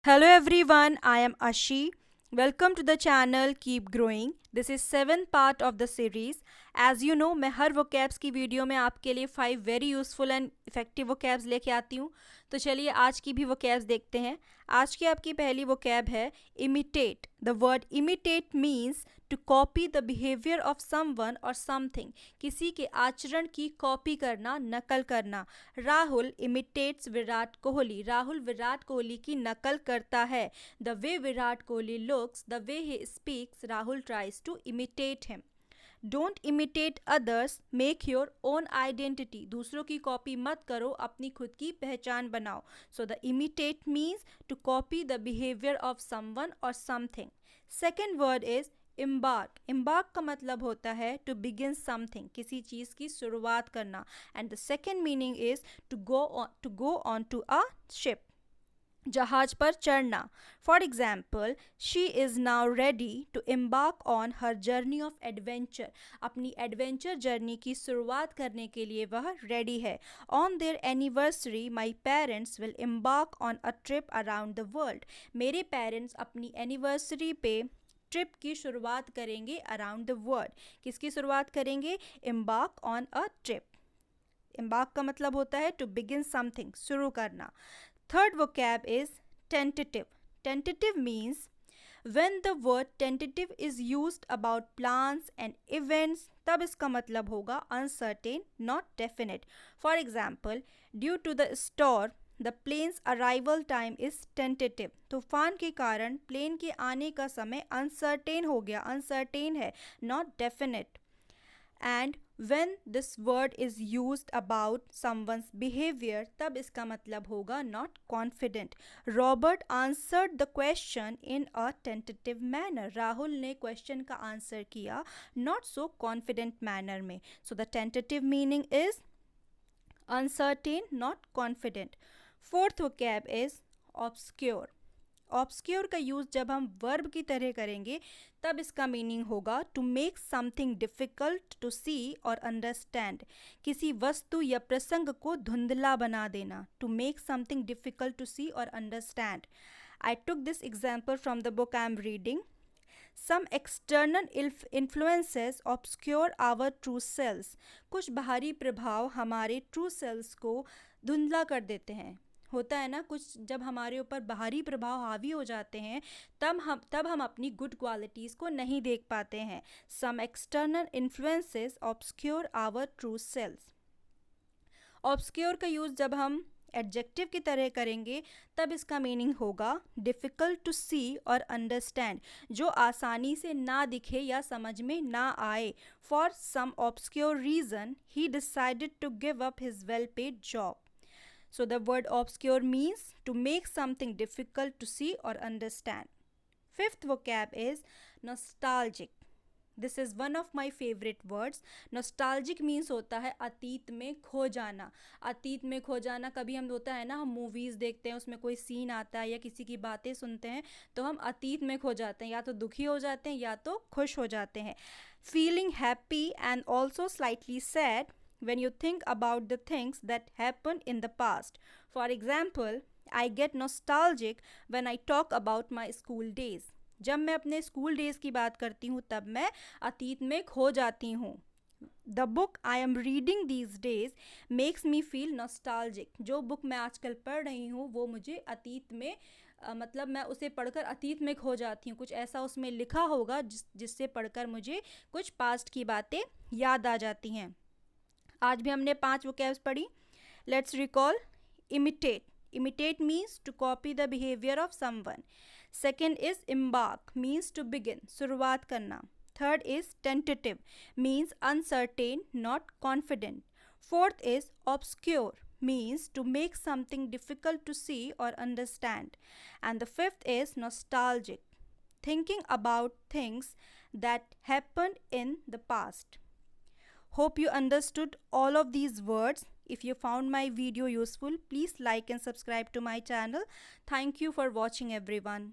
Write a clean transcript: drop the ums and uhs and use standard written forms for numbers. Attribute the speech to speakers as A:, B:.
A: Hello everyone, I am Ashi. Welcome to the channel Keep Growing. This is 7th part of the series. As you know, मैं हर vocabs की video में आपके लिए 5 very useful and effective vocabs लेके आती हूँ. तो चलिए आज की भी vocabs देखते हैं. आज की आपकी पहली vocab है imitate. The word imitate means to copy the behavior of someone or something. किसी के आचरण की कॉपी करना, नकल करना. राहुल imitates विराट कोहली. राहुल विराट कोहली की नकल करता है. The way Virat Kohli looks, the way he speaks, Rahul tries to imitate him. Don't imitate others, make your own identity. दूसरों की कॉपी मत करो, अपनी खुद की पहचान बनाओ. So the imitate means to copy the behavior of someone or something. Second word is embark. Embark का मतलब होता है to begin something, किसी चीज़ की शुरुआत करना. And the second meaning is to go on to a ship. जहाज पर चढ़ना. For example, she is now ready to embark on her journey of adventure. अपनी एडवेंचर जर्नी की शुरुआत करने के लिए वह रेडी है. On their anniversary my parents will embark on a trip around the world. मेरे पेरेंट्स अपनी एनिवर्सरी पे ट्रिप की शुरुआत करेंगे अराउंड द वर्ल्ड. किसकी शुरुआत करेंगे? Embark on a trip. Embark का मतलब होता है टू बिगिन समथिंग, शुरू करना. Third vocab is tentative. Tentative means when the word tentative is used about plans and events, तब इसका मतलब होगा uncertain, not definite. For example, due to the storm, the plane's arrival time is tentative. तूफान के कारण plane के आने का समय uncertain हो गया, uncertain है, not definite. And when this word is used about someone's behavior, तब इसका मतलब होगा not confident. Robert answered the question in a tentative manner. Rahul ने question का answer किया not so confident manner में. So the tentative meaning is uncertain, not confident. Fourth vocab is obscure. Obscure का use जब हम वर्ब की तरह करेंगे तब इसका मीनिंग होगा to make something difficult to see और अंडरस्टैंड. किसी वस्तु या प्रसंग को धुंधला बना देना. To make something difficult to see और understand. I took this example from the book I am reading. Some external influences obscure our true selves. कुछ बाहरी प्रभाव हमारे true selves को धुंधला कर देते हैं. होता है ना, कुछ जब हमारे ऊपर बाहरी प्रभाव हावी हो जाते हैं तब हम अपनी गुड क्वालिटीज़ को नहीं देख पाते हैं. Some external influences obscure our true selves. Obscure का यूज़ जब हम एडजेक्टिव की तरह करेंगे तब इसका मीनिंग होगा डिफ़िकल्ट टू सी और अंडरस्टैंड, जो आसानी से ना दिखे या समझ में ना आए. For some obscure reason he decided to give up his well paid job. So the word obscure means to make something difficult to see or understand. Fifth vocab is nostalgic. This is one of my favorite words. Nostalgic means होता है अतीत में खो जाना. अतीत में खो जाना कभी हम होता है ना, हम मूवीज़ देखते हैं, उसमें कोई सीन आता है या किसी की बातें सुनते हैं तो हम अतीत में खो जाते हैं, या तो दुखी हो जाते हैं या तो खुश हो जाते हैं. Feeling happy and also slightly sad when you think about the things that happened in the past. For example, I get nostalgic when I talk about my school days. जब मैं अपने स्कूल डेज़ की बात करती हूँ तब मैं अतीत में खो जाती हूँ. The book I am reading these days makes me feel nostalgic. जो बुक मैं आजकल पढ़ रही हूँ वो मुझे अतीत में मतलब मैं उसे पढ़कर अतीत में खो जाती हूँ. कुछ ऐसा उसमें लिखा होगा जिससे पढ़कर मुझे कुछ पास्ट की बातें याद आ जाती हैं. आज भी हमने 5 vocabs पढ़ी. Let's recall. Imitate. Imitate means to copy the behaviour of someone. Second is embark, means to begin, शुरुआत करना. Third is tentative, means uncertain, not confident. Fourth is obscure, means to make something difficult to see or understand. And the fifth is nostalgic, thinking about things that happened in the past. Hope you understood all of these words. If you found my video useful, please like and subscribe to my channel. Thank you for watching everyone.